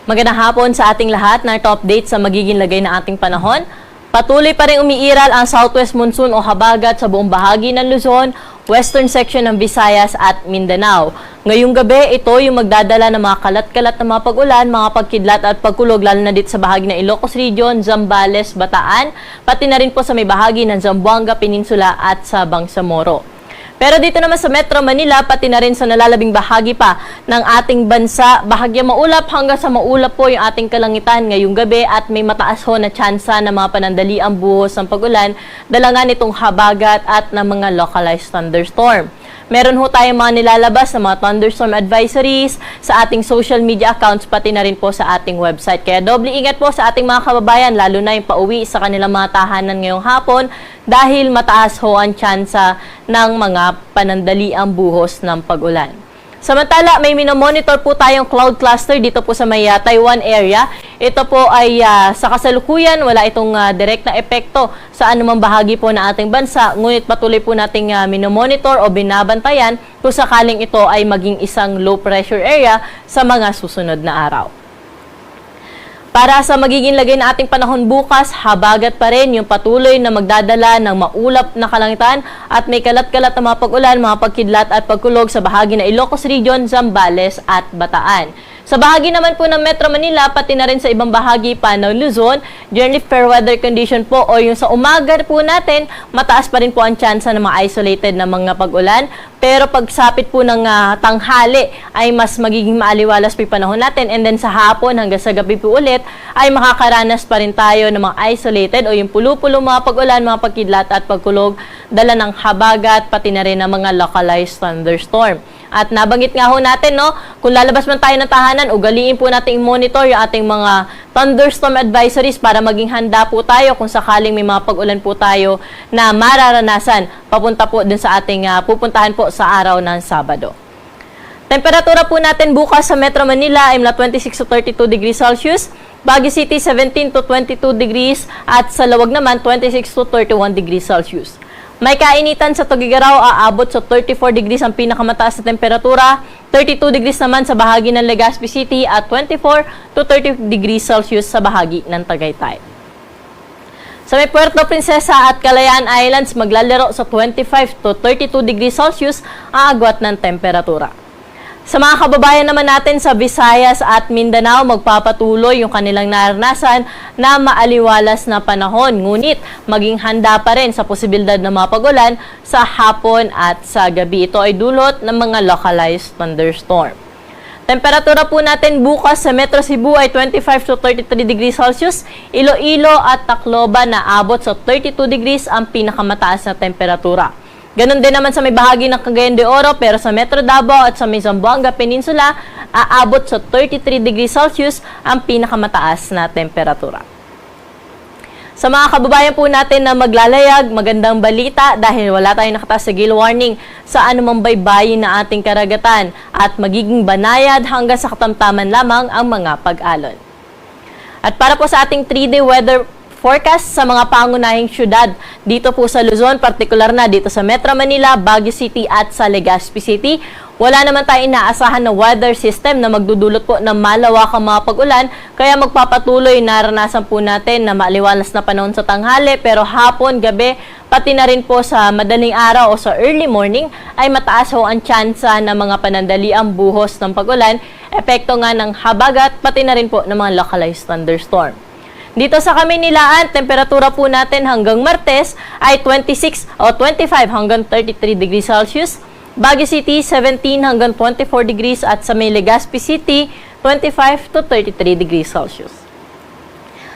Magandang hapon sa ating lahat. Narito update sa magiging lagay ng ating panahon. Patuloy pa rin umiiral ang southwest monsoon o habagat sa buong bahagi ng Luzon, western section ng Visayas at Mindanao. Ngayong gabi, ito yung magdadala ng mga kalat-kalat na mga pag-ulan, mga pagkidlat at pagkulog lalo na dito sa bahagi ng Ilocos Region, Zambales, Bataan, pati na rin po sa may bahagi ng Zamboanga Peninsula at sa Bangsamoro. Pero dito naman sa Metro Manila, pati na rin sa nalalabing bahagi pa ng ating bansa, bahagyang maulap hanggang sa maulap po yung ating kalangitan ngayong gabi at may mataas ho na tsansa ng mga panandaliang buhos ng pag-ulan, dala nga nitong habagat at ng mga localized thunderstorm. Meron ho tayong mga nilalabas na mga thunderstorm advisories sa ating social media accounts pati na rin po sa ating website. Kaya doble ingat po sa ating mga kababayan, lalo na yung pauwi sa kanilang mga tahanan ngayong hapon dahil mataas ho ang tsansa ng mga panandaliang buhos ng pag-ulan. Samantala, may minomonitor po tayong cloud cluster dito po sa may Taiwan area. Ito po ay sa kasalukuyan, wala itong direct na epekto sa anumang bahagi po ng ating bansa. Ngunit patuloy po nating minomonitor o binabantayan kung sakaling ito ay maging isang low pressure area sa mga susunod na araw. Para sa magiging lagay na ating panahon bukas, habagat pa rin yung patuloy na magdadala ng maulap na kalangitan at may kalat-kalat na mga pag-ulan, mga pagkidlat at pagkulog sa bahagi ng Ilocos Region, Zambales at Bataan. Sa bahagi naman po ng Metro Manila, pati na rin sa ibang bahagi pa ng Luzon, generally fair weather condition po o yung sa umaga po natin, mataas pa rin po ang tsansa ng mga isolated na mga pag-ulan. Pero pagsapit po ng tanghali ay mas magiging maaliwalas po yung panahon natin. And then sa hapon hanggang sa gabi po ulit ay makakaranas pa rin tayo ng mga isolated o yung pulo-pulo mga pag-ulan, mga pagkidlat at pagkulog, dala ng habagat pati na rin ng mga localized thunderstorm. At nabanggit nga ho natin, no, kung lalabas man tayo ng tahanan, ugaliin po natin i-monitor yung ating mga thunderstorm advisories para maging handa po tayo kung sakaling may mga pag-ulan po tayo na mararanasan papunta po din sa ating pupuntahan po sa araw ng Sabado. Temperatura po natin bukas sa Metro Manila ay 26 to 32 degrees Celsius, Baguio City 17 to 22 degrees at sa Lawag naman 26 to 31 degrees Celsius. May kainitan sa Tugigaraw, aabot sa 34 degrees ang pinakamataas na temperatura, 32 degrees naman sa bahagi ng Legazpi City at 24 to 30 degrees Celsius sa bahagi ng Tagaytay. Sa may Puerto Princesa at Kalayaan Islands, maglalaro sa 25 to 32 degrees Celsius ang agwat ng temperatura. Sa mga kababayan naman natin sa Visayas at Mindanao, magpapatuloy yung kanilang naranasan na maaliwalas na panahon. Ngunit maging handa pa rin sa posibilidad ng mga pag-ulan sa hapon at sa gabi. Ito ay dulot ng mga localized thunderstorm. Temperatura po natin bukas sa Metro Cebu ay 25 to 33 degrees Celsius. Iloilo at Tacloban na abot sa 32 degrees ang pinakamataas na temperatura. Ganon din naman sa may bahagi ng Cagayan de Oro, pero sa Metro Davao at sa may Zamboanga Peninsula, aabot sa 33 degrees Celsius ang pinakamataas na temperatura. Sa mga kababayan po natin na maglalayag, magandang balita dahil wala tayong nakataas sa gale warning sa anumang baybayin na ating karagatan at magiging banayad hanggang sa katamtaman lamang ang mga pag-alon. At para po sa ating 3-day weather forecast sa mga pangunahing syudad dito po sa Luzon, partikular na dito sa Metro Manila, Baguio City at sa Legazpi City. Wala naman tayong inaasahan na weather system na magdudulot po ng malawakang mga pag-ulan, kaya magpapatuloy naranasan po natin na maaliwalas na panahon sa tanghali, pero hapon, gabi, pati na rin po sa madaling araw o sa early morning ay mataas ho ang tsansa ng mga panandaliang buhos ng pag-ulan, epekto nga ng habagat, pati na rin po ng mga localized thunderstorm. Dito sa Kamaynilaan, temperatura po natin hanggang Martes ay 26 o 25 hanggang 33 degrees Celsius. Baguio City, 17 hanggang 24 degrees at sa may Legazpi City, 25 to 33 degrees Celsius.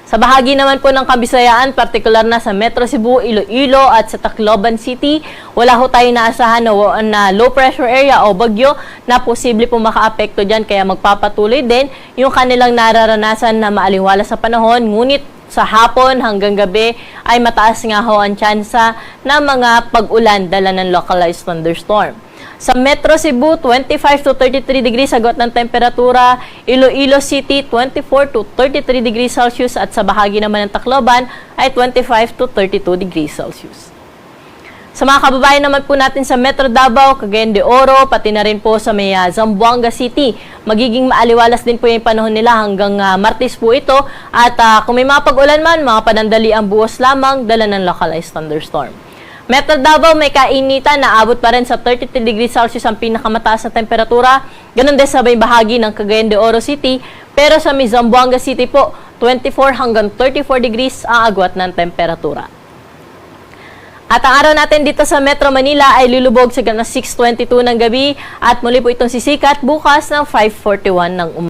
Sa bahagi naman po ng Kabisayaan, partikular na sa Metro Cebu, Iloilo at sa Tacloban City, wala ho tayo naasahan na low pressure area o bagyo na posible po makaapekto dyan, kaya magpapatuloy din yung kanilang nararanasan na maaliwalas sa panahon. Ngunit sa hapon hanggang gabi ay mataas nga ho ang tsansa ng mga pag-ulan dala ng localized thunderstorm. Sa Metro Cebu, 25 to 33 degrees agwat ng temperatura. Iloilo City, 24 to 33 degrees Celsius. At sa bahagi naman ng Tacloban ay 25 to 32 degrees Celsius. Sa mga kababayan naman po natin sa Metro Davao, Cagayan de Oro, pati na rin po sa may Zamboanga City, magiging maaliwalas din po yung panahon nila hanggang Martes po ito. At kung may mga pag-ulan man, mga panandali ang buhos lamang, dala ng localized thunderstorm. Metro Davao may kainitan na abot pa rin sa 33 degrees Celsius ang pinakamataas na temperatura. Ganon din sa may bahagi ng Cagayan de Oro City. Pero sa may Zamboanga City po, 24 hanggang 34 degrees ang agwat ng temperatura. At ang araw natin dito sa Metro Manila ay lulubog sa 6:22 ng gabi at muli po itong sisikat bukas ng 5:41 ng umaga.